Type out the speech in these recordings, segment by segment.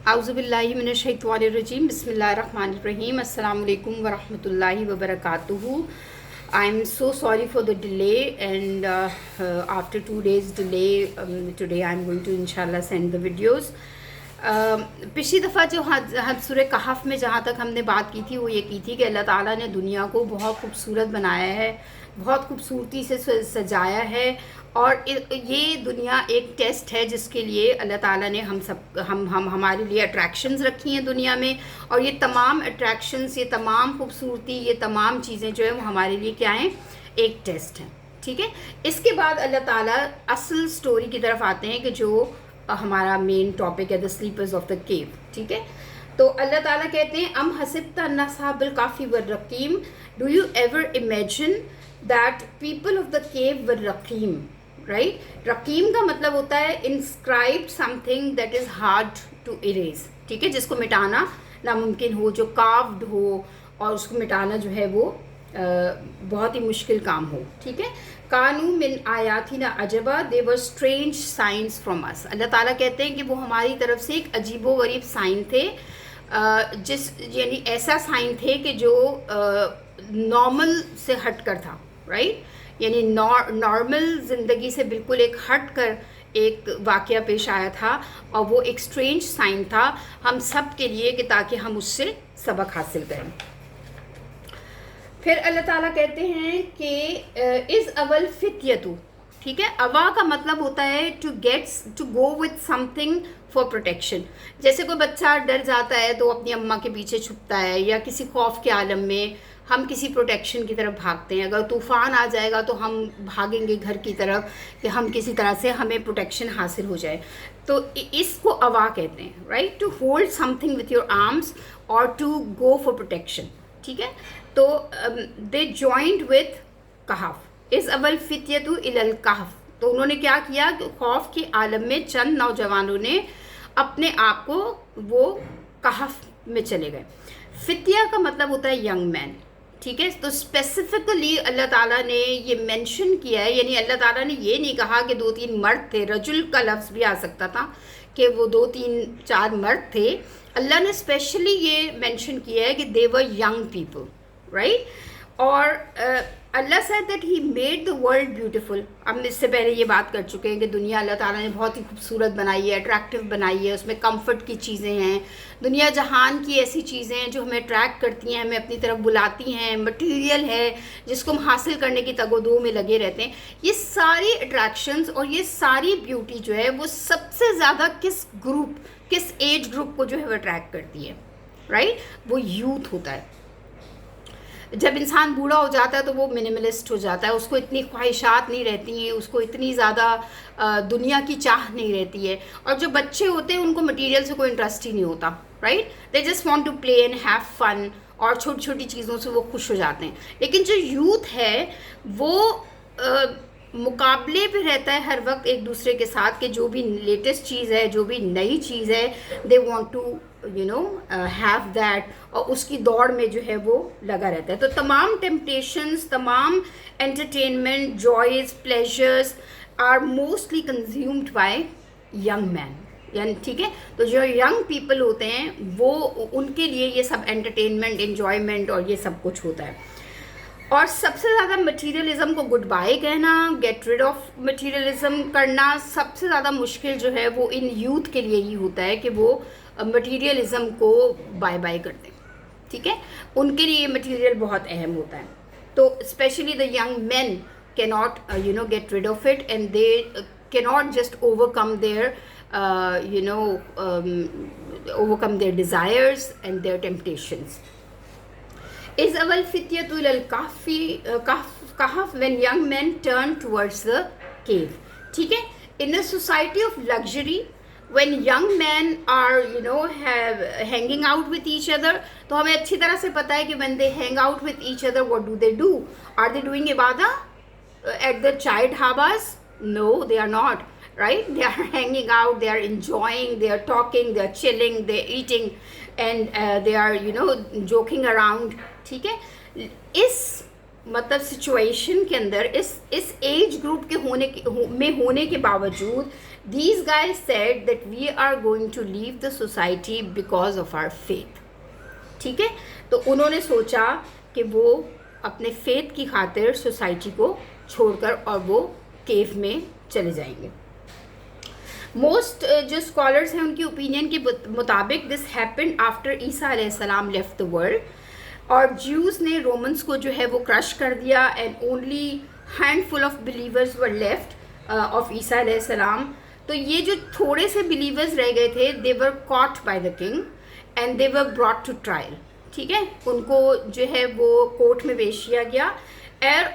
आउज़ु बिल्लाहि मिनश्शैतानिर्रजीम बिस्मिल्लाहिर्रहमानिर्रहीम अस्सलाम वालेकुम वरहमतुल्लाहि वबरकातुहू. I'm so sorry for the delay, and after 2 days delay, today I'm going to inshallah send the videos. पिछली दफ़ा जो हम सूरह कहफ में जहाँ तक हमने बात की थी वो ये की थी कि अल्लाह ताला ने दुनिया को बहुत खूबसूरत बनाया है, बहुत खूबसूरती से सजाया है, और ये दुनिया एक टेस्ट है जिसके लिए अल्लाह ताला ने हम हमारे लिए अट्रैक्शंस रखी हैं दुनिया में. और ये तमाम अट्रैक्शंस, ये तमाम खूबसूरती, ये तमाम चीज़ें जो है वो हमारे लिए क्या हैं, एक टेस्ट हैं. ठीक है. इसके बाद अल्लाह ताला असल स्टोरी की तरफ आते हैं कि जो हमारा मेन टॉपिक है, the sleepers of the cave. ठीक है. तो अल्लाह ताला कहते हैं अम हसिबता अन्ना अस्हाबल काफ़ी वर रकीम, do you ever imagine that people of the cave वर रकीम. राइट. रकीम का मतलब होता है inscribed something that is hard to erase. ठीक है. जिसको मिटाना नामुमकिन हो, जो कार्व्ड हो, और उसको मिटाना जो है वो बहुत ही मुश्किल काम हो. ठीक है. कानू मिन आयातिना अजबा, दे वर स्ट्रेंज साइंस फ्रॉम अस. अल्लाह ताला कहते हैं कि वो हमारी तरफ से एक अजीबो गरीब साइन थे, यानी ऐसा साइन थे कि जो नॉर्मल से हट कर था. राइट. यानी नॉर्मल ज़िंदगी से बिल्कुल एक हट कर एक वाक़या पेश आया था, और वो एक स्ट्रेंज साइन था हम सब के लिए कि ताकि हम उससे सबक हासिल करें. फिर अल्लाह ताला कहते हैं कि इज़ अवल फित्यतु. ठीक है. अवा का मतलब होता है to go with something for protection. जैसे कोई बच्चा डर जाता है तो अपनी अम्मा के पीछे छुपता है, या किसी खौफ के आलम में हम किसी प्रोटेक्शन की तरफ भागते हैं. अगर तूफ़ान आ जाएगा तो हम भागेंगे घर की तरफ कि हम किसी तरह से हमें प्रोटेक्शन हासिल हो जाए. तो इसको अवा कहते हैं. Right. To hold something with your arms और टू गो फॉर प्रोटेक्शन. ठीक है. तो दे जॉइंट विथ कहफ. इस अवल फित्यतु इलल कहफ. तो उन्होंने क्या किया कि खौफ के आलम में चंद नौजवानों ने अपने आप को वो कहफ में चले गए. फित्या का मतलब होता है यंग मैन. ठीक है. तो स्पेसिफिकली अल्लाह ताला ने ये मेंशन किया है, यानी अल्लाह ताला ने ये नहीं कहा कि 2-3 मर्द थे. रजुल का लफ्ज़ भी आ सकता था कि वो 2-3-4 मर्द थे. अल्लाह ने स्पेशली ये मेंशन किया है कि they were young people. Right. और Allah said that he made the world beautiful. हम इससे पहले ये बात कर चुके हैं कि दुनिया अल्लाह ताला ने बहुत ही खूबसूरत बनाई है, अट्रैक्टिव बनाई है. उसमें कंफर्ट की चीज़ें हैं, दुनिया जहान की ऐसी चीज़ें हैं जो हमें अट्रैक्ट करती हैं, हमें अपनी तरफ बुलाती हैं. मटीरियल है जिसको हम हासिल करने की तगोदो में लगे रहते हैं. ये सारी अट्रैक्शंस और ये सारी ब्यूटी जो है वो सबसे ज़्यादा किस एज ग्रुप को जो है वो अट्रैक्ट करती है. राइट. वो यूथ होता है. जब इंसान बूढ़ा हो जाता है तो वो मिनिमलिस्ट हो जाता है, उसको इतनी ख्वाहिशात नहीं रहती हैं, उसको इतनी ज़्यादा दुनिया की चाह नहीं रहती है. और जो बच्चे होते हैं उनको मटेरियल से कोई इंटरेस्ट ही नहीं होता. Right. They just want to play and have fun, और छोटी छोटी चीज़ों से वो खुश हो जाते हैं. लेकिन जो यूथ है वो मुकाबले पे रहता है हर वक्त एक दूसरे के साथ कि जो भी लेटेस्ट चीज़ है, जो भी नई चीज़ है, they want to have that, और उसकी दौड़ में जो है वो लगा रहता है. तो तमाम टेम्पटेशंस, तमाम entertainment, joys, pleasures are mostly consumed by young man. यानी ठीक है. तो जो यंग पीपल होते हैं वो उनके लिए ये सब एंटरटेनमेंट, एन्जॉयमेंट और ये सब कुछ होता है. और सबसे ज़्यादा मटीरियलिज़म को गुड बाय कहना, गेट रिड ऑफ मटीरियलिज़म करना सबसे ज़्यादा मुश्किल जो है वो इन यूथ के लिए ही होता है कि वो मटीरियलिज़म को बाय बाय कर दें. ठीक है. उनके लिए मटीरियल बहुत अहम होता है. तो specially the young man can not get rid of it, and they can not just overcome their desires and their temptations. Is awal fityatu lil kahf when young men turn towards the cave. ठीक है. In a society of luxury, when young men are hanging out with each other, तो हमें अच्छी तरह से पता है कि when they hang out with each other, what do? Are they doing ibadah at the chai dhabas? No, they are not. Right. They are hanging out, they are enjoying, they are talking, they are chilling, they are eating, and they are joking around. ठीक है. इस مطلب situation کے اندر اس age group کے ہونے کے باوجود these guys said that we are going to leave the society because of our faith. ٹھیک ہے, تو انہوں نے سوچا کہ وہ اپنے فیتھ کی خاطر سوسائٹی کو چھوڑ کر اور وہ کیو میں چلے جائیں گے. موسٹ جو اسکالرس ہیں ان کی اوپینین کے مطابق دس ہیپنڈ آفٹر عیسیٰ علیہ السلام لیفٹ دا ورلڈ, اور جیوز نے رومنس کو جو ہے وہ کرش کر دیا, and only handful of believers were left of عیسیٰ علیہ السلام. تو یہ جو تھوڑے سے بلیورز رہ گئے تھے they were caught by the king and they were brought to trial. ٹھیک ہے, ان کو جو ہے وہ کورٹ میں پیش کیا گیا,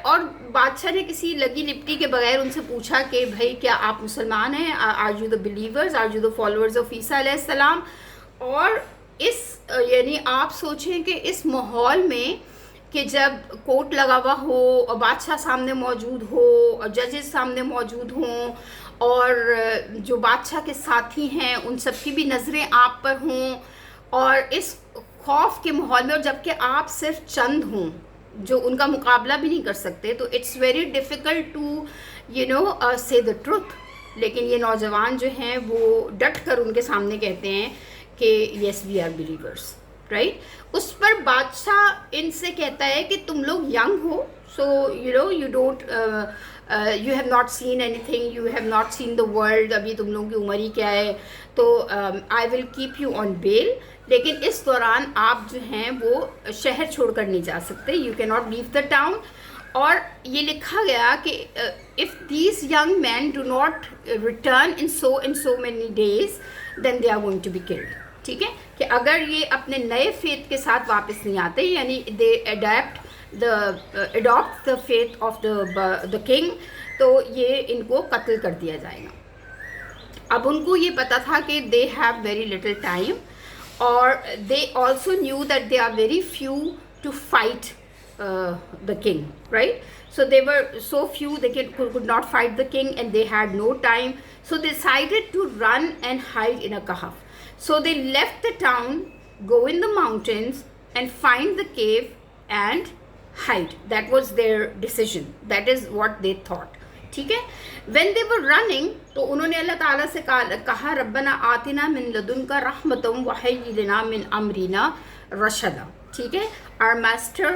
اور بادشاہ نے کسی لگی لپٹی کے بغیر ان سے پوچھا کہ بھائی کیا آپ مسلمان ہیں, are you the believers, are you the followers of عیسیٰ علیہ السلام. اور یعنی آپ سوچیں کہ اس ماحول میں کہ جب کورٹ لگا ہوا ہو اور بادشاہ سامنے موجود ہو اور ججز سامنے موجود ہوں اور جو بادشاہ کے ساتھی ہیں ان سب کی بھی نظریں آپ پر ہوں, اور اس خوف کے ماحول میں, اور جب کہ آپ صرف چند ہوں جو ان کا مقابلہ بھی نہیں کر سکتے, تو اٹس ویری ڈیفیکلٹ ٹو سے دا ٹروتھ. لیکن یہ نوجوان جو ہیں وہ ڈٹ کر ان کے سامنے کہتے ہیں کہ یس وی آر بلیورس, رائٹ. اس پر بادشاہ ان سے کہتا ہے کہ تم لوگ young who, so you don't you have not seen any thing, you have not seen the world, ابھی تم لوگوں کی عمر ہی کیا ہے, تو آئی ول کیپ یو آن بیل. لیکن اس دوران آپ جو ہیں وہ شہر چھوڑ کر نہیں جا سکتے, یو کی ناٹ لیو دا ٹاؤن. اور یہ لکھا گیا کہ if these young men do not return in so many days then they are going to be killed. ٹھیک ہے, کہ اگر یہ اپنے نئے فیتھ کے ساتھ واپس نہیں آتے, یعنی they adapt the faith of the king, تو یہ ان کو قتل کر دیا جائے گا. اب ان کو یہ پتا تھا کہ they have very little time, اور they also knew that they are very few to fight the king, right? So they were so few they could not fight the king, and they had no time, so they decided to run and hide in a kahf. So they left the town, go in the mountains and find the cave and hide. That was their decision, that is what they thought. ٹھیک ہے, when they were running تو انہوں نے اللہ تعالیٰ سے کہا ربنا آتنا من لدنک رحمۃ وہیئ لنا من امرنا رشدا. ٹھیک ہے, our master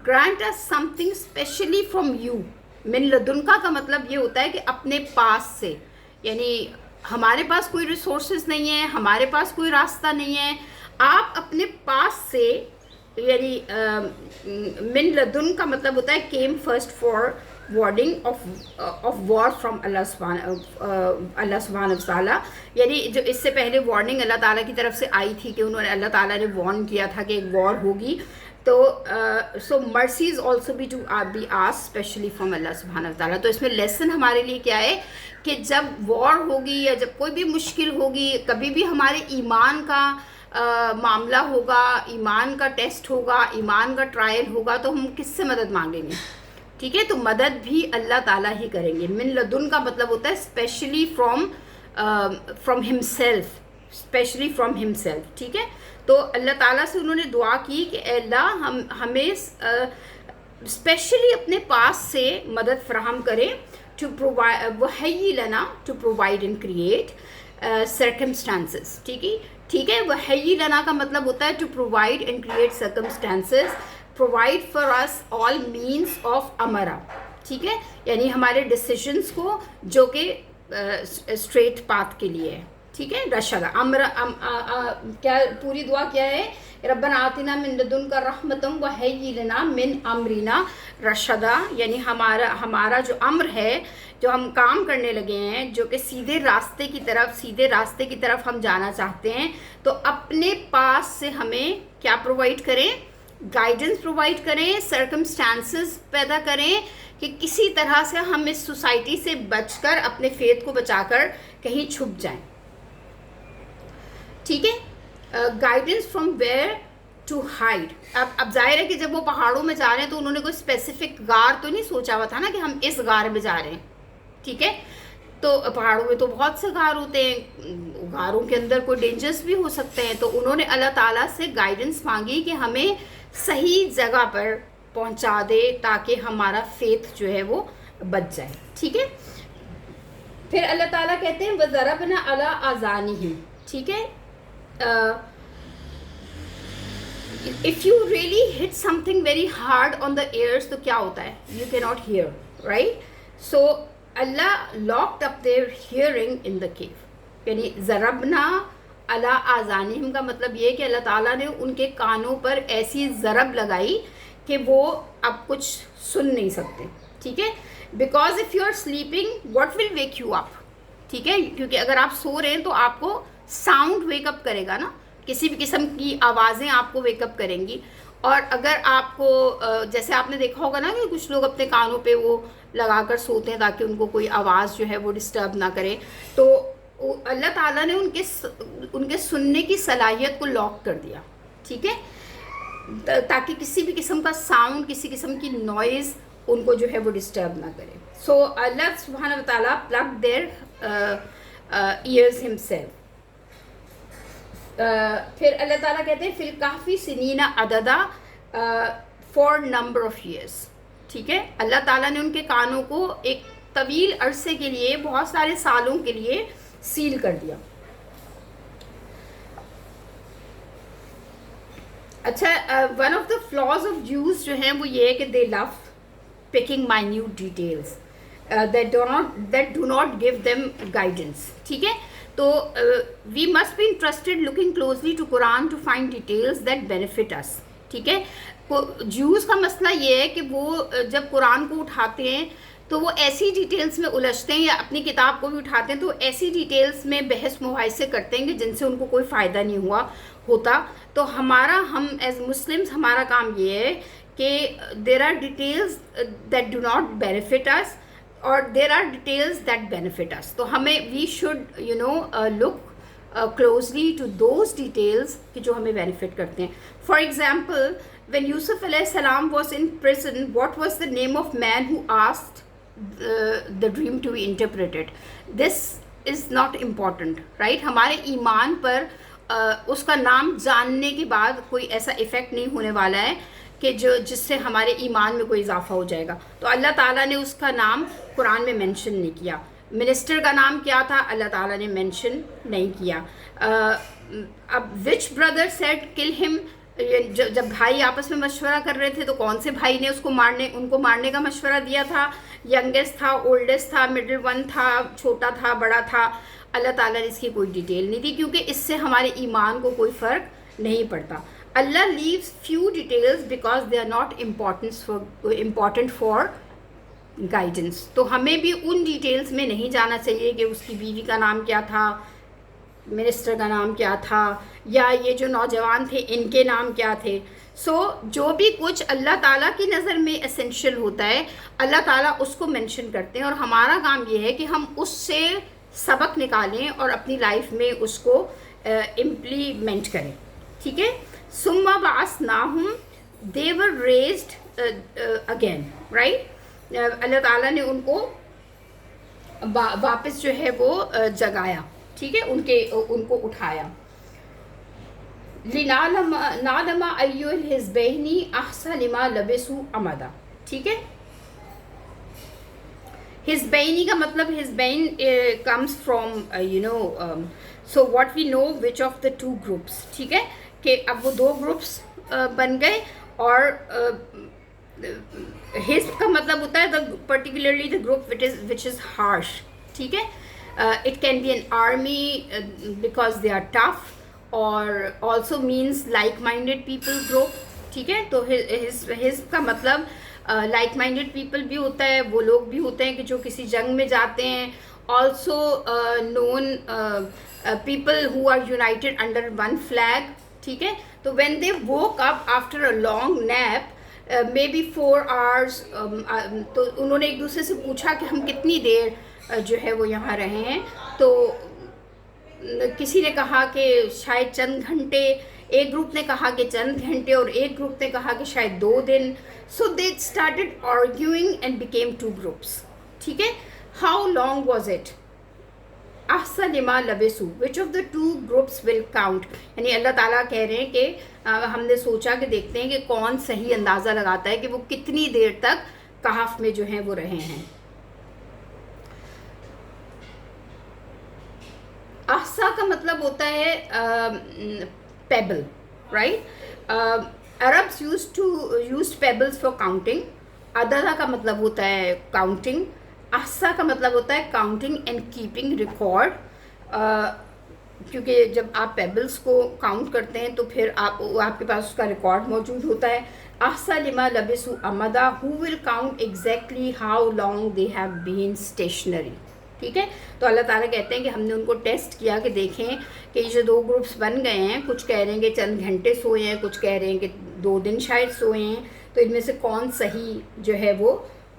grant us something specially from you. من لدنکا کا مطلب یہ ہوتا ہے کہ اپنے پاس سے, یعنی ہمارے پاس کوئی ریسورسز نہیں ہے, ہمارے پاس کوئی راستہ نہیں ہے, آپ اپنے پاس سے, یعنی من لدن کا مطلب ہوتا ہے came first for warning of war from اللہ سبحانہ وتعالیٰ. یعنی جو اس سے پہلے وارننگ اللہ تعالیٰ کی طرف سے آئی تھی کہ انہوں نے, اللہ تعالیٰ نے وارن کیا تھا کہ ایک وار ہوگی, تو so mercies also be to be asked especially from Allah سبحانہ وتعالیٰ. تو اس میں لیسن ہمارے لیے کیا ہے کہ جب وار ہوگی یا جب کوئی بھی مشکل ہوگی, کبھی بھی ہمارے ایمان کا معاملہ ہوگا, ایمان کا ٹیسٹ ہوگا, ایمان کا ٹرائل ہوگا, تو ہم کس سے مدد مانگیں گے؟ ٹھیک ہے, تو مدد بھی اللہ تعالیٰ ہی کریں گے. من لدن کا مطلب ہوتا ہے especially from himself, especially from himself. ٹھیک ہے, تو اللہ تعالیٰ سے انہوں نے دعا کی کہ اے اللہ ہمیں اسپیشلی اپنے پاس سے مدد فراہم کریں, ٹو پرووائڈ وہیئ لنا to provide and create circumstances. ٹھیک ہے, وہیئ لنا کا مطلب ہوتا ہے to provide and create circumstances, provide for us all means of amara. ٹھیک ہے, یعنی ہمارے ڈیسیجنس کو جو کہ اسٹریٹ پاتھ کے لیے ہے. ٹھیک ہے, رشدا کیا پوری دعا کیا ہے, ربنا آتنا من لدنک رحمۃ وہیئ لنا من امرنا رشدا, یعنی ہمارا جو امر ہے, جو ہم کام کرنے لگے ہیں, جو کہ سیدھے راستے کی طرف ہم جانا چاہتے ہیں, تو اپنے پاس سے ہمیں کیا پرووائڈ کریں, گائیڈنس پرووائڈ کریں, سرکمسٹانسز پیدا کریں کہ کسی طرح سے ہم اس سوسائٹی سے بچ کر اپنے فیتھ کو بچا کر کہیں چھپ جائیں. ٹھیک ہے, guidance from where to hide. اب ظاہر ہے کہ جب وہ پہاڑوں میں جا رہے ہیں تو انہوں نے کوئی اسپیسیفک غار تو نہیں سوچا ہوا تھا نا کہ ہم اس غار میں جا رہے ہیں. ٹھیک ہے, تو پہاڑوں میں تو بہت سے غار ہوتے ہیں, غاروں کے اندر کوئی ڈینجرس بھی ہو سکتے ہیں. تو انہوں نے اللہ تعالیٰ سے گائیڈنس مانگی کہ ہمیں صحیح جگہ پر पहुंचा दे ताकि हमारा फेथ जो है वो बच जाए, ठीक है। फिर अल्लाह ताला कहते हैं वज़रबना अला आज़ानिहिम, ठीक है। If you really hit something very hard on the ears तो क्या होता है, you can not hear, right. So Allah locked up their hearing in the cave, यानी ज़रबना अला आज़ानिहिम का मतलब ये है कि अल्लाह ताला ने उनके कानों पर ऐसी ज़रब लगाई कि वो अब कुछ सुन नहीं सकते, ठीक है। Because if you are sleeping what will wake you up, ठीक है, क्योंकि अगर आप सो रहे हैं तो आपको साउंड वेकअप करेगा ना, किसी भी किस्म की आवाज़ें आपको वेकअप करेंगी। और अगर आपको जैसे आपने देखा होगा ना कि कुछ लोग अपने कानों पे वो लगा कर सोते हैं ताकि उनको कोई आवाज़ जो है वो डिस्टर्ब ना करे, तो अल्लाह ताला ने उनके सुनने की सलाहियत को लॉक कर दिया, ठीक है, ताकि किसी भी किस्म का साउंड, किसी किस्म की नॉइज़ उनको जो है वो डिस्टर्ब ना करे। सो अल्लाह सुब्हानहू व तआला प्लग देयर ईयर्स हिमसेल्फ। फिर अल्लाह ताला कहते हैं फिल काफ़ी सिनीना अददा फॉर नंबर ऑफ ईयर्स, ठीक है। अल्लाह ताला ने उनके कानों को एक तवील अरसे के लिए, बहुत सारे सालों के लिए सील कर दिया। अच्छा, one of the flaws of Jews जो हैं वो ये है कि they love picking minute details that do not give them guidance, ठीक है। तो we must be interested looking closely to Quran to find details that benefit us, ठीक है। ज्यूज़ का मसला ये है कि वो जब कुरान को उठाते हैं तो वो ऐसी डिटेल्स में उलझते हैं, या अपनी किताब को भी उठाते हैं तो ऐसी डिटेल्स में बहस मुहाइसे करते हैं कि जिनसे उनको कोई फ़ायदा नहीं होता। तो हम एज मुस्लिम्स हमारा काम ये है कि there are details that do not benefit us और there are details that benefit us. तो हमें we should look closely to those details कि जो हमें बेनिफिट करते हैं। For example, when Yusuf alayhi salam was in prison, what was the name of man who asked the dream to be interpreted? This is not important, right? हमारे ईमान पर उसका नाम जानने के बाद कोई ऐसा इफ़ेक्ट नहीं होने वाला है कि जिससे हमारे ईमान में कोई इजाफा हो जाएगा। तो अल्लाह ताला ने उसका नाम कुरान में मेंशन नहीं किया। मिनिस्टर का नाम क्या था, अल्लाह ताला ने मेंशन नहीं किया। अब विच ब्रदर सेड किल हिम, जब भाई आपस में मशवरा कर रहे थे तो कौन से भाई ने उनको मारने का मशवरा दिया था? यंगेस्ट था, ओल्डेस्ट था, मिडिल वन था, छोटा था, बड़ा था? अल्लाह ताला ने इसकी कोई डिटेल नहीं दी, क्योंकि इससे हमारे ईमान को कोई फ़र्क नहीं पड़ता। Allah leaves few details because they are not important for guidance. तो हमें भी उन डिटेल्स में नहीं जाना चाहिए कि उसकी बीवी का नाम क्या था, मिनिस्टर का नाम क्या था, या ये जो नौजवान थे इनके नाम क्या थे। जो भी कुछ अल्लाह ताला की नज़र में एसेंशियल होता है, अल्लाह ताला उसको मेंशन करते हैं, और हमारा काम ये है कि हम उससे सबक निकालें और अपनी लाइफ में उसको इम्प्लीमेंट करें, ठीक है। सुम्मा बास नाहुम दे वर रेज्ड अगेन, राइट। अल्लाह ताला ने उनको वापस जो है वो जगाया, ठीक है, उनको उठाया। नालमा अय्युल हिज़बैनी अहसा लिमा लबिसु अमदा, ठीक है। हिज़बैनी का मतलब हिज़बैन comes from so what we know which of the two groups, ठीक है, कि अब वो दो ग्रुप्स बन गए, और हिज़्ब का मतलब होता है particularly the group which is harsh, ठीक है। It can be an army because they are tough, or also means like-minded people group, ठीक है। तो his का मतलब like-minded people भी होता है, वो लोग भी होते हैं कि जो किसी जंग में जाते हैं। Also known people who are united under one flag, ठीक है। तो when they woke up after a long nap, maybe 4 hours, तो उन्होंने एक दूसरे से पूछा कि हम कितनी देर जो है वो यहाँ रहे हैं। तो किसी ने कहा कि शायद चंद घंटे, एक ग्रुप ने कहा कि चंद घंटे, और एक ग्रुप ने कहा कि शायद 2 दिन। So they started arguing and became 2 groups, ठीक है। How long was it? अहसन लिमा लबिसु, which of the two groups will count, यानी अल्लाह ताला कह रहे हैं कि हमने सोचा कि देखते हैं कि कौन सही अंदाज़ा लगाता है कि वो कितनी देर तक कहफ में जो हैं वो रहे हैं. अहसा का मतलब होता है pebble, right. Arabs use pebbles for counting. अददा का मतलब होता है काउंटिंग. अहसा का मतलब होता है काउंटिंग एंड कीपिंग रिकॉर्ड, क्योंकि जब आप पेबल्स को काउंट करते हैं तो फिर आपके पास उसका रिकॉर्ड मौजूद होता है. अहसा लिमा लबिसु अमदा, who will count exactly how long they have been stationary. ठीक है, तो अल्लाह ताला कहते हैं कि हमने उनको टेस्ट किया कि देखें कि ये जो दो ग्रुप्स बन गए हैं, कुछ कह रहे हैं कि चंद घंटे सोए हैं, कुछ कह रहे हैं कि 2 दिन शायद सोए हैं, तो इनमें से कौन सही जो है वो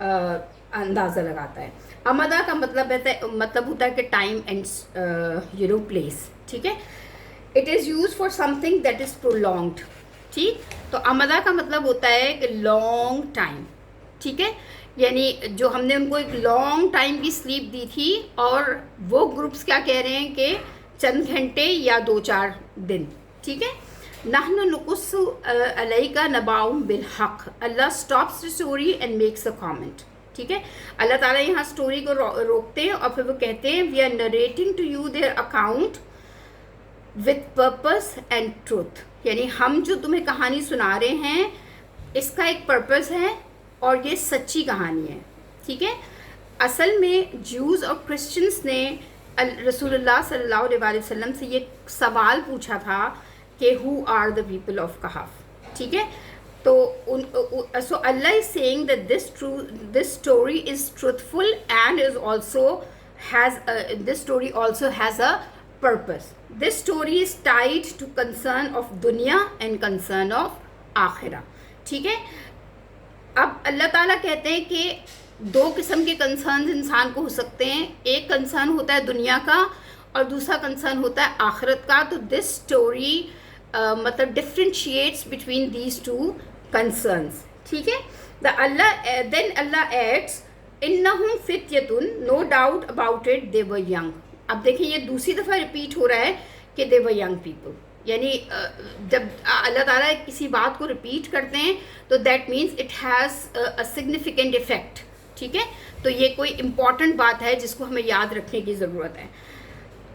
अंदाज़ा लगाता है. अमदा का मतलब होता है कि टाइम एंड प्लेस. ठीक है, it is use for something that is prolonged. ठीक, तो अमदा का मतलब होता है कि लॉन्ग टाइम. ठीक है, यानी जो हमने उनको एक लॉन्ग टाइम की स्लीप दी थी और वो ग्रुप्स क्या कह रहे हैं कि चंद घंटे या 2-4 दिन. ठीक है, नहनु नुकुस्सु अलैका नबाउम बिल हक. Allah stops the story and makes a comment. ठीक है, अल्लाह ताला यहाँ स्टोरी को रोकते हैं और फिर वो कहते हैं we are narrating to you their account with purpose and truth. यानी हम जो तुम्हें कहानी सुना रहे हैं इसका एक पर्पस है और ये सच्ची कहानी है. ठीक है, असल में ज्यूज़ और क्रिश्चियंस ने रसूलुल्लाह सल्लल्लाहु अलैहि वसल्लम से ये सवाल पूछा था कि who are the people of कहफ. ठीक है, तो so Allah is saying that this story is truthful and is also this story also has a purpose. This story is tied to concern of दुनिया एंड कंसर्न ऑफ आखिरा. ठीक है, अब अल्लाह ताला कहते हैं कि 2 किस्म के कंसर्न इंसान को हो सकते हैं. एक कंसर्न होता है दुनिया का और दूसरा कंसर्न होता है आखिरत का. तो दिस स्टोरी मतलब डिफ्रेंशिएट्स बिटवीन दीज 2 कंसर्न्स. ठीक है, देन अल्लाह एड्स इन्नहुम फित्यतुन, no doubt about it they were young. अब देखें ये दूसरी दफ़ा रिपीट हो रहा है कि दे वर यंग पीपल. यानी जब अल्लाह ताला किसी बात को रिपीट करते हैं तो that means it has a significant effect. ठीक है, तो ये कोई इम्पॉर्टेंट बात है जिसको हमें याद रखने की ज़रूरत है.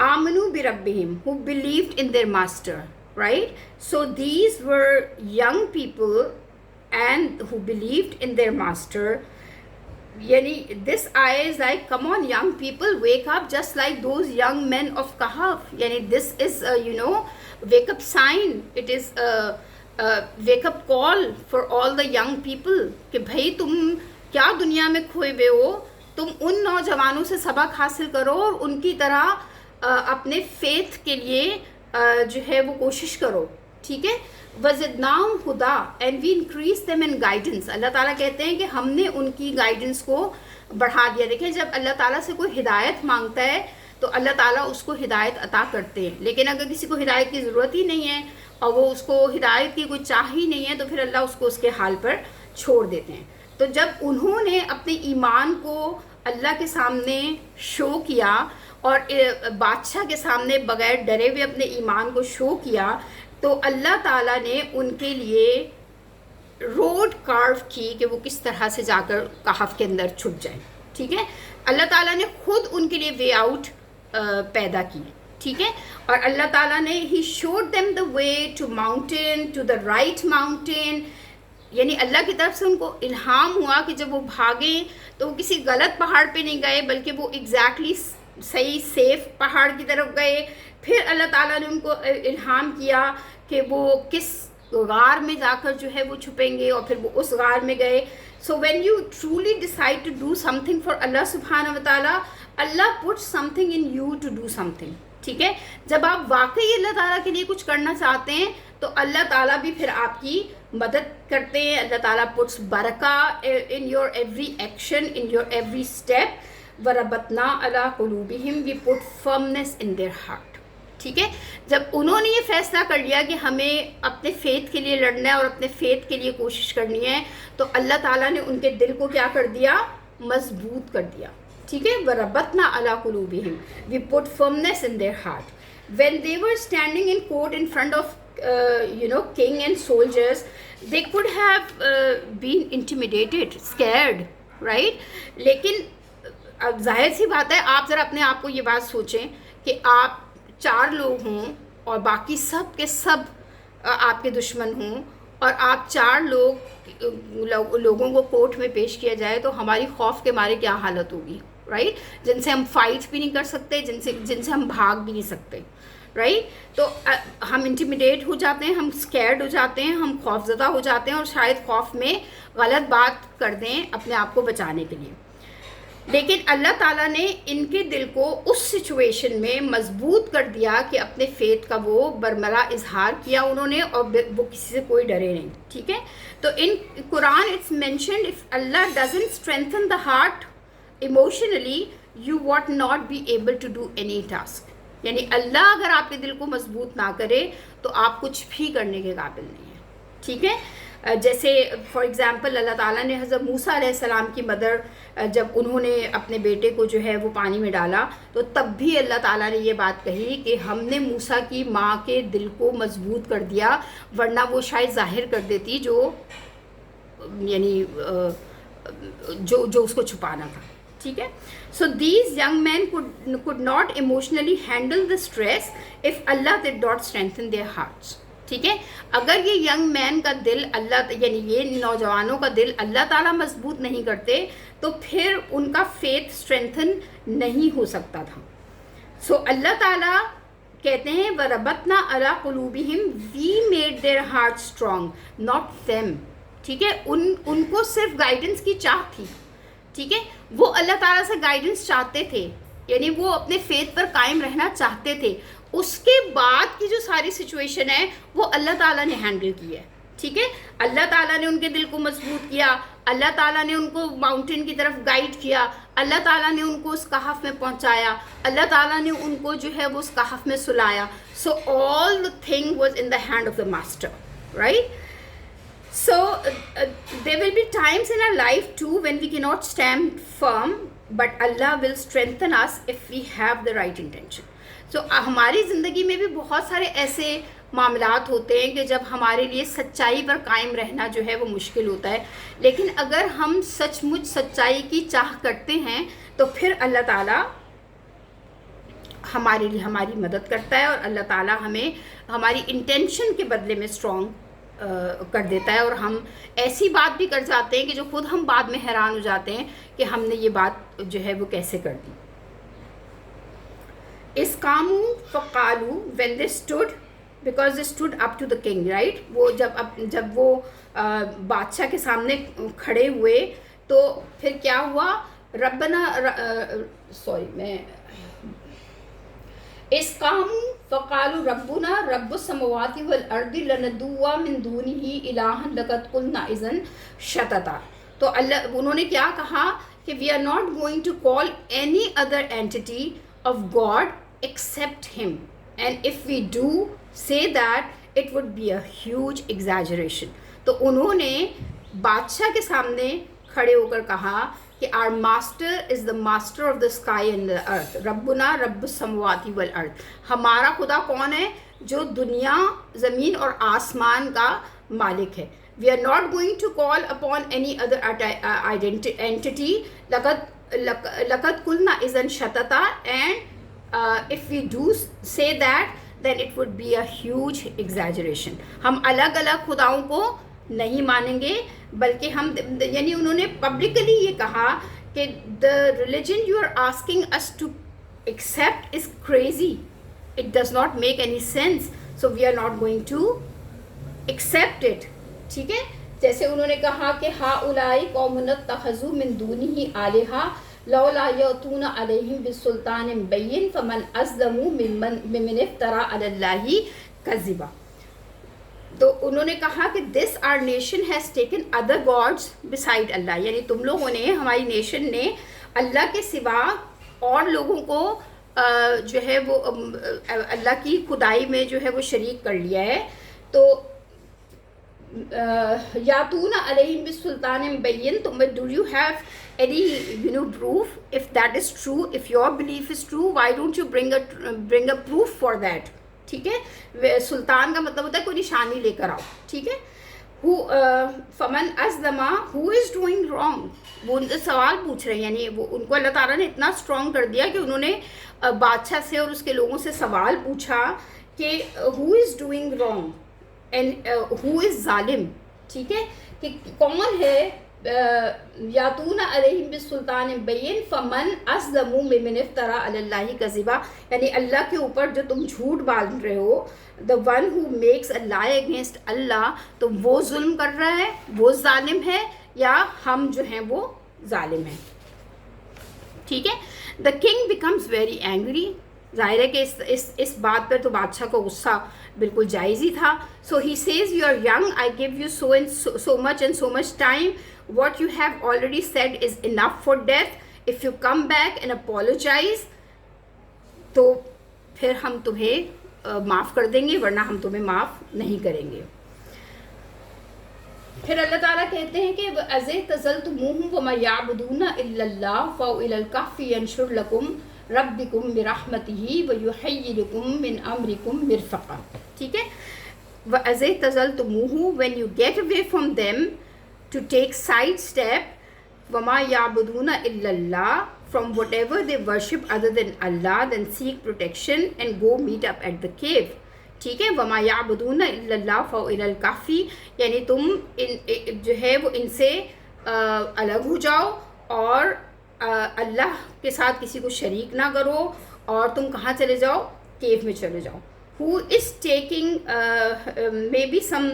आमनु बिरब्बिहिम, who believed in their master. Right, so these were young people and who believed in their master. Yani this ayah is like, come on young people, wake up just like those young men of Kahf. Yani this is wake up sign. It is a wake up call for all the young people कि भाई तुम क्या दुनिया में खोए हुए हो, तुम उन नौजवानों से सबक हासिल करो और उनकी तरह अपने फेथ के लिए जो है वो कोशिश करो. ठीक है, वज़िदनाहुम हुदा and we increase them in guidance. Allah ताला कहते हैं कि हमने उनकी गाइडेंस को बढ़ा दिया. देखें, जब अल्लाह ताला से कोई हिदायत मांगता है तो अल्लाह ताला उसको हिदायत अता करते हैं. लेकिन अगर किसी को हिदायत की ज़रूरत ही नहीं है और वो उसको हिदायत की कोई चाह ही नहीं है तो फिर अल्लाह उसको उसके हाल पर छोड़ देते हैं. तो जब उन्होंने अपने ईमान को अल्लाह के सामने शो किया और बादशाह के सामने बग़ैर डरे हुए अपने ईमान को शो किया तो अल्लाह ताला ने उनके लिए रोड कार्व की कि वो किस तरह से जाकर कहफ के अंदर छुप जाए. ठीक है, अल्लाह ताला ने खुद उनके लिए वे आउट पैदा की. ठीक है, और अल्लाह ताला ने ही showed them the way to mountain, to the right mountain. यानी अल्लाह की तरफ से उनको इल्हाम हुआ कि जब वो भागे तो वो किसी गलत पहाड़ पे नहीं गए बल्कि वो एग्जैक्टली सही सेफ पहाड़ की तरफ गए. फिर अल्लाह ताला ने उनको इल्हाम किया कि वो किस गार में जाकर जो है वो छुपेंगे और फिर वो उस गार में गए. So when you truly decide to do something for Allah सुब्हानहू व तआला, Allah puts something in you to do something. ठीक है, जब आप वाकई अल्लाह ताला के लिए कुछ करना चाहते हैं तो अल्लाह ताला भी फिर आपकी मदद करते हैं. अल्लाह ताला पुट्स बरका in your every action, in your every step. वरबतना अला कुलूबिहिम, we put firmness in their heart. ठीक है, जब उन्होंने ये फैसला कर लिया कि हमें अपने फेथ के लिए लड़ना है और अपने फेथ के लिए कोशिश करनी है तो अल्लाह ताला ने उनके दिल को क्या कर दिया, मजबूत कर दिया. ठीक है, वरबतना अला कुलूबिहिम, we put firmness in their heart. When they were standing in court in front of king and soldiers, they could have been intimidated, scared, right? लेकिन अब जाहिर सी बात है, आप ज़रा अपने आप को ये बात सोचें कि आप 4 लोग हों और बाकी सब के सब आपके दुश्मन हों, और आप 4 लोगों को कोर्ट में पेश किया जाए तो हमारी खौफ के मारे क्या हालत होगी, राइट? जिनसे हम फाइट भी नहीं कर सकते, जिनसे हम भाग भी नहीं सकते, राइट? तो हम इंटिमिडेट हो जाते हैं, हम स्कैर्ड हो जाते हैं, हम खौफजदा हो जाते हैं और शायद खौफ में गलत बात कर दें अपने आप को बचाने के लिए. लेकिन अल्लाह ताला ने इनके दिल को उस सिचुएशन में मजबूत कर दिया कि अपने फेथ का वो बरमला इजहार किया उन्होंने, और वो किसी से कोई डरे नहीं. ठीक है, तो in Quran it's mentioned, if Allah doesn't strengthen the heart emotionally, you won't not be able to do any task. यानी अल्लाह अगर आपके दिल को मजबूत ना करे तो आप कुछ भी करने के काबिल नहीं है. ठीक है, जैसे फॉर एग्ज़ाम्पल अल्लाह ताला ने हज़रत मूसा अलैहिस्सलाम की मदर, जब उन्होंने अपने बेटे को जो है वो पानी में डाला, तो तब भी अल्लाह ताला ने ये बात कही कि हमने मूसा की माँ के दिल को मजबूत कर दिया, वरना वो शायद ज़ाहिर कर देती जो यानी जो उसको छुपाना था. ठीक है, so these young man could not emotionally handle the stress if Allah did not strengthen there hearts. ठीक है, अगर ये यंग मैन का दिल अल्लाह, यानी ये नौजवानों का दिल अल्लाह ताला मजबूत नहीं करते तो फिर उनका फेथ स्ट्रेंथन नहीं हो सकता था. सो अल्लाह ताला कहते हैं वरबतना अला कुलूबिहिम, we made their heart strong, not them. ठीक है, उनको सिर्फ गाइडेंस की चाह थी. ठीक है, वो अल्लाह ताला से गाइडेंस चाहते थे, यानी वो अपने फेथ पर कायम रहना चाहते थे. उसके बाद की जो सारी सिचुएशन है वो अल्लाह ताला ने हैंडल की है. ठीक है, अल्लाह ताला ने उनके दिल को मजबूत किया, अल्लाह ताला ने उनको माउंटेन की तरफ गाइड किया, अल्लाह ताला ने उनको उस कहफ में पहुंचाया, अल्लाह ताला ने उनको जो है वो उस कहफ में सुलाया. So all the thing was in the hand of the master, right? So there will be times in our life too when we cannot stand firm, but Allah will strengthen us if we have the right intention. So हमारी ज़िंदगी में भी बहुत सारे ऐसे मामलात होते हैं कि जब हमारे लिए सच्चाई पर कायम रहना जो है वो मुश्किल होता है, लेकिन अगर हम सचमुच सच्चाई की चाह करते हैं तो फिर अल्लाह ताला हमारे लिए हमारी मदद करता है, और अल्लाह ताला हमें हमारी इंटेंशन के बदले में स्ट्रॉन्ग कर देता है, और हम ऐसी बात भी कर जाते हैं कि जो खुद हम बाद में हैरान हो जाते हैं कि हमने ये बात जो है वो कैसे कर दी. इसकामू फ़क़ालू, when they stood, because they stood up to the king, right? वो जब वो बादशाह के सामने खड़े हुए तो फिर क्या हुआ? रब्बना इसकामू फ़क़ालू रब्बुना रब्बुस समवाति वल अर्दि लनदुआ मिन दूनिही इलाहन लक़द क़ुलना इज़न शतता. तो अल्लाह, उन्होंने क्या कहा कि we are not going to call any other entity of God except him, and if we do say that it would be a huge exaggeration. तो उन्होंने बादशाह के सामने खड़े होकर कहा कि our master is the master of the sky and the earth, रब्बुना रब्बुस समवाति वल अर्थ. हमारा खुदा कौन है? जो दुनिया, ज़मीन और आसमान का मालिक है. We are not going to call upon any other entity, लक़द कुलना इज़न शतता, and if we do say that then it would be a huge exaggeration. हम अलग अलग खुदाओं को नहीं मानेंगे, बल्कि हम, यानी उन्होंने पब्लिकली ये कहा कि the religion you are asking us to accept is crazy, it does not make any sense, so we are not going to accept it. ठीक है, जैसे उन्होंने कहा कि हा उलाई कौमुन तखज़ू मिन दूनिही आलिहा लौला यतूना अलैहिम बिसुल्तान बैयिन फमन अज़लमू मिमन इफ्तरा अलल्लाहि कज़िबा. तो उन्होंने कहा कि this our nation has taken other gods beside Allah, यानी तुम लोगों ने, हमारी नेशन ने अल्लाह के सिवा और लोगों को जो है वो अल्लाह की खुदाई में जो है वो शरीक कर लिया है. तो यातूना अलैहिम बिसुल्तान बैयिन, तो do you have any proof? If that is true, if your belief is true, why don't you bring a proof for that? ٹھیک ہے, سلطان کا مطلب ہوتا ہے کوئی نشانی لے کر آؤ. ٹھیک ہے, فمن ازلما ہو از ڈوئنگ رانگ, وہ ان سے سوال پوچھ رہے ہیں, یعنی وہ ان کو اللہ تعالیٰ نے اتنا اسٹرانگ کر دیا کہ انہوں نے بادشاہ سے اور اس کے لوگوں سے سوال پوچھا کہ ہو از ڈوئنگ رانگ اینڈ ہو از ظالم. ٹھیک ہے, کہ کون ہے یاتون علیہم بالسلطان بین فمن اظلم ممن افترى علی اللہ کذبا, یعنی اللہ کے اوپر جو تم جھوٹ باندھ رہے ہو, the one who makes a lie against اللہ, تو وہ ظلم کر رہا ہے, وہ ظالم ہے, یا ہم جو ہیں وہ ظالم ہیں. ٹھیک ہے, the king becomes very angry. ظاہر ہے کہ اس بات پر تو بادشاہ کو غصہ بالکل جائز ہی تھا. so he says you are young, I give you so much and so much time, what you have already said is enough for death. if you come back and apologize تو پھر ہم تمہیں معاف کر دیں گے, ورنہ ہم تمہیں معاف نہیں کریں گے. پھر اللہ تعالیٰ کہتے ہیں کہ اَزِعْتَزَلْتُمُوهُمْ وَمَا يَعْبُدُونَ إِلَّا اللَّهَ فَأْوْا إِلَى الْكَهْفِ يَنشُرْ لَكُمْ رَبِّكُمْ بِرَحْمَتِهِ وَيُحَيِّرْكُمْ مِنْ أَمْرِكُمْ مِرْفَقًا. ٹھیک ہے, وَأَزِعْتَزَلْتُمُوهُ when you get away from them to take side step, وَمَا يَعْبُدُونَ إِلَّا اللَّهَ from whatever they worship other than Allah, then seek protection and go meet up at the cave. ٹھیک ہے, وَمَا يَعْبُدُونَ إِلَّا اللَّهَ فَأْوْا إِلَى الْكَهْفِ, یعنی تم جو ہے وہ ان سے الگ ہو جاؤ اور اللہ کے ساتھ کسی کو شریک نہ کرو, اور تم کہاں چلے جاؤ, کیف میں چلے جاؤ. who is taking maybe some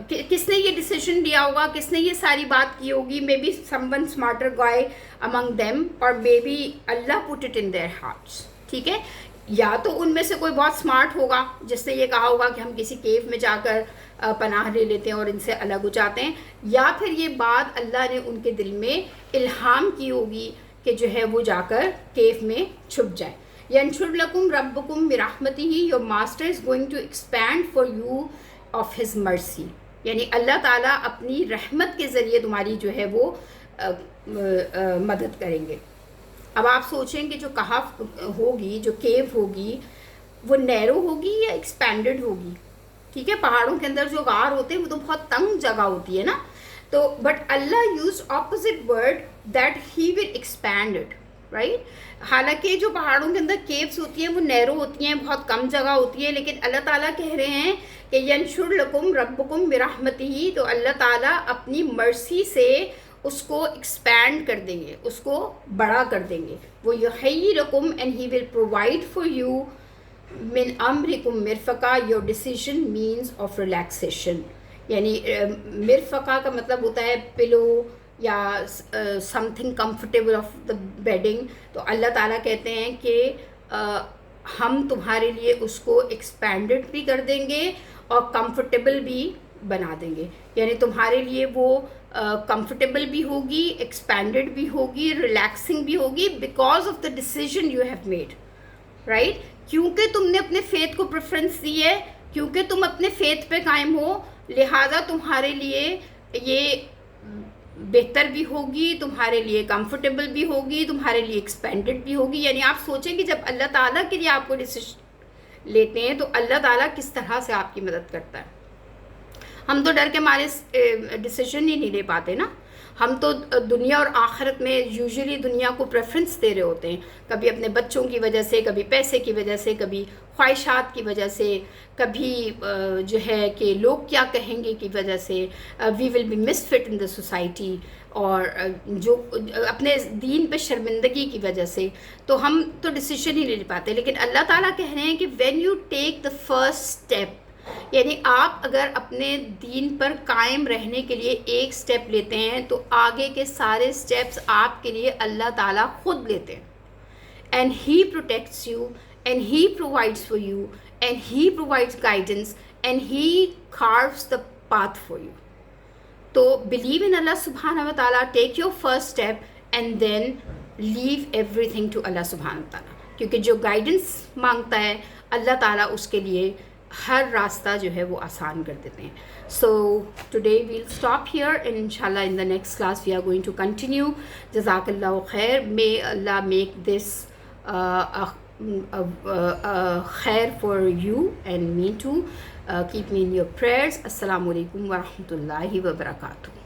کس نے یہ ڈیسیژن لیا ہوگا, کس نے یہ ساری بات کی ہوگی, maybe someone smarter guy among them, اور maybe Allah put it in their hearts. ٹھیک ہے, یا تو ان میں سے کوئی بہت اسمارٹ ہوگا جس نے یہ کہا ہوگا کہ ہم کسی کیف میں جا کر پناہ لے لیتے ہیں اور ان سے الگ ہو جاتے ہیں, یا پھر یہ بات اللہ نے ان کے دل میں الہام کی ہوگی کہ جو ہے وہ جا کر کیف میں چھپ جائیں. ینشر لکم ربکم برحمتہ, your master is going to expand for you of his mercy, یعنی اللہ تعالیٰ اپنی رحمت کے ذریعے تمہاری جو ہے وہ مدد کریں گے. اب آپ سوچیں کہ جو کہف ہوگی, جو کیو ہوگی, وہ نیرو ہوگی یا ایکسپینڈڈ ہوگی. ٹھیک ہے, پہاڑوں کے اندر جو غار ہوتے ہیں وہ تو بہت تنگ جگہ ہوتی ہے نا, تو but Allah use opposite word that he will expand it, right. حالانکہ جو پہاڑوں کے اندر کیوز ہوتی ہیں وہ نیرو ہوتی ہیں, بہت کم جگہ ہوتی ہے, لیکن اللہ تعالیٰ کہہ رہے ہیں کہ ینشر لکم ربکم برحمتہ, تو اللہ تعالیٰ اپنی مرسی سے اس کو ایکسپینڈ کر دیں گے, اس کو بڑا کر دیں گے. وہ یحیرکم and he will provide for you من امرکم مرفقا, your decision means of relaxation. یعنی مرفقہ کا مطلب ہوتا ہے پلو یا something comfortable of the bedding. تو اللہ تعالیٰ کہتے ہیں کہ ہم تمہارے لیے اس کو ایکسپینڈڈ بھی کر دیں گے اور کمفرٹیبل بھی بنا دیں گے, یعنی تمہارے لیے وہ کمفرٹیبل بھی ہوگی, ایکسپینڈڈ بھی ہوگی, ریلیکسنگ بھی ہوگی, because of the decision you have made, right. کیونکہ تم نے اپنے فیتھ کو پریفرنس دی ہے, کیونکہ تم اپنے فیتھ پہ قائم ہو, لہٰذا تمہارے لیے یہ بہتر بھی ہوگی, تمہارے لیے کمفرٹیبل بھی ہوگی, تمہارے لیے ایکسپینڈڈ بھی ہوگی. یعنی آپ سوچیں کہ جب اللہ تعالیٰ کے لیے آپ کو ڈیسیژن لیتے ہیں تو اللہ تعالیٰ کس طرح سے آپ کی مدد کرتا ہے. ہم تو ڈر کے مارے ڈیسیژن ہی نہیں لے پاتے نا. ہم تو دنیا اور آخرت میں یوزلی دنیا کو پریفرنس دے رہے ہوتے ہیں, کبھی اپنے بچوں کی وجہ سے, کبھی پیسے کی وجہ سے, کبھی خواہشات کی وجہ سے, کبھی جو ہے کہ لوگ کیا کہیں گے کی وجہ سے, we will be misfit in the society, اور جو اپنے دین پہ شرمندگی کی وجہ سے, تو ہم تو ڈیسیژن ہی نہیں لے پاتے. لیکن اللہ تعالیٰ کہہ رہے ہیں کہ when you take the first step, یعنی آپ اگر اپنے دین پر قائم رہنے کے لیے ایک سٹیپ لیتے ہیں تو آگے کے سارے سٹیپس آپ کے لیے اللہ تعالیٰ خود لیتے ہیں. And he protects you, and he provides for you, and he provides guidance, and he carves the path for you. تو بلیو ان اللہ سبحانہ و تعالیٰ, take your first step and then leave everything to Allah سبحانہ و تعالیٰ, کیونکہ جو guidance مانگتا ہے اللہ تعالیٰ اس کے لیے ہر راستہ جو ہے وہ آسان کر دیتے ہیں. So today we'll stop here and ان شاء اللہ in the next class we are going to continue. جزاک اللہ خیر. مے اللہ میک دس خیر for you and me too. Keep me in your prayers. السلام علیکم ورحمۃ اللہ وبرکاتہ.